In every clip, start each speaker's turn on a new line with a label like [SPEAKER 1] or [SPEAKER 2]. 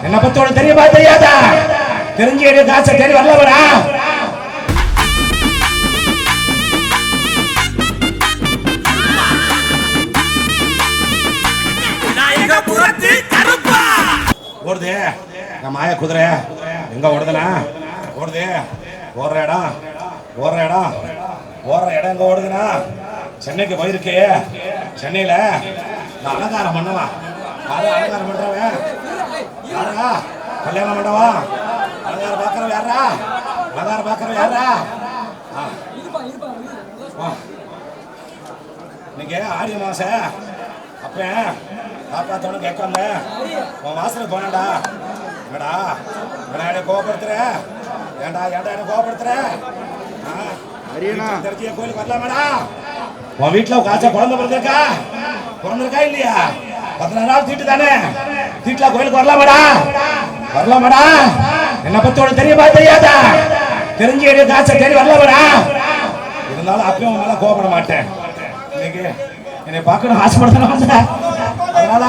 [SPEAKER 1] என்ன பத்தி உனக்கு தெரியுமா தெரியாதா? தெரிஞ்சு எடு காசை தேடி வரலவடா. ஓடுது நான் மாய குதிரை எங்க ஓடுதுனா ஓடுது. ஓடுற இடம் எங்க ஓடுதுனா சென்னைக்கு போயிருக்கு. சென்னையில நான் அலங்காரம் பண்ணவா அலங்காரம் பண்றவன் யாரா? கல்யாணம் பண்ணவா அலங்காரம் பார்க்கறவன் யாரா? அலங்காரம் பார்க்கறவன் யாரா? இன்னைக்கு ஆடி மாசம் அப்ப காப்பாத்தவனு கேட்காம உன் வாசலுக்கு போனடா. என்னடா என்ன கோவப்படுத்துற? ஏண்டா என்ன கோவப்படுத்துற? தெரிஞ்சிய கோயிலுக்கு வரலாமாடா? உன் வீட்டுல காய்ச்சா குழந்தை பிறந்திருக்கா இல்லையா? 16 நாள் தீட்டு தானே. தீட்டுல கோயிலுக்கு வரலாமாடா? என்ன பத்தி உனக்கு தெரியுமா தெரியாதா? தெரிஞ்சு எடு காய்ச்சா தேடி வரலாமாடா? இருந்தாலும் அப்பயும் மேல கோவப்பட மாட்டேன். இன்னைக்கு என்னை பார்க்கணும் ஆசைப்படுத்தணும். அதனால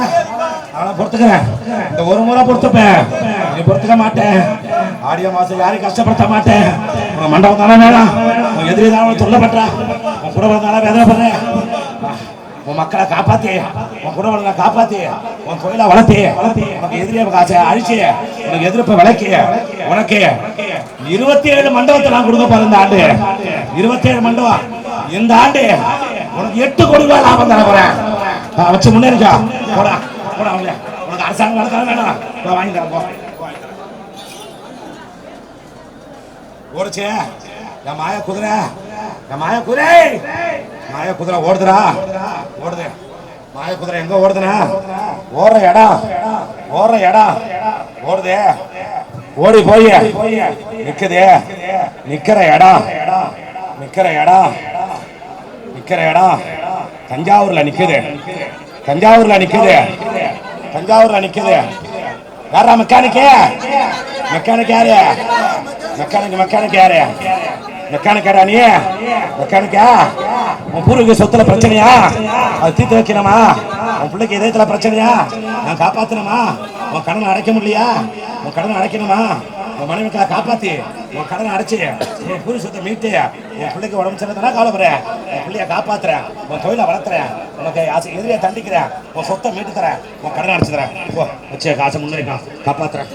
[SPEAKER 1] நான் பொறுத்துக்கிறேன். இந்த ஒரு முறை பொறுத்துப்பேன். நீ பொறுத்துக்க மாட்டேன். ஆடியோ மாசம் யாரையும் கஷ்டப்படுத்த மாட்டேன். உன் மண்டபம் தானே வேணாம். உன் எதிரி தான் சொல்லப்பட்ட. உன் குடும்பம் தானே வேதனைப்படுறேன். உன் மக்களை காப்பாத்தி, உன் குடும்பங்களை காப்பாத்தி, உன் தொழிலை வளர்த்தி, உனக்கு எதிரியை காசை அழிச்சு, உனக்கு எதிர்ப்பை விளக்கி, உனக்கு 27 மண்டபத்தை நான் கொடுக்க போறேன். இந்த ஆண்டு 27 மண்டபம். இந்த ஆண்டு உனக்கு 8 கோடி ரூபாய் லாபம் தர போறேன். வச்சு முன்னேறிக்கா. போடா உனக்கு அரசாங்கம் வளர்க்க வேணாம். வாங்கி தரேன் போ. ஓடுச்சே என் மாய குதிரை ஓடுதுடா. ஓடுது மாய குதிரை எங்க ஓடுதுனா ஓடுற இடம் ஓடுது. ஓடி போய் நிக்குது. நிக்கிற இடம் தஞ்சாவூர்ல நிக்குது. யாரா மெக்கானிக் யாரு? மெக்கானிக் யாரா நீ? மெக்கானிக்கா? உன் பூர்வீக சொத்துல பிரச்சனையா? அது தீர்த்து வைக்கணுமா? உன் பிள்ளைக்கு இதயத்துல பிரச்சனையா? நான் காப்பாத்தணுமா? உன் கடனை அடைக்க முடியலையா? உன் கடனை அடைக்கணுமா? உன் மனைவிக்காக காப்பாத்தி உன் கடனை அடைச்சு உன் பூர்வீக சொத்தை மீட்டு உன் பிள்ளைக்கு உடம்பு சரியில்லைன்னா கவலைப்படுறேன். உன் பிள்ளைய காப்பாத்துறேன். உன் தொழிலை வளர்த்துறேன். உனக்கு எதிரியை தண்டிக்கிறேன். உன் சொத்தை மீட்டு தரேன். உன் கடனை அடைச்சு தரேன். வச்சு காசை முன்னேறிக்கான் காப்பாத்துறேன்.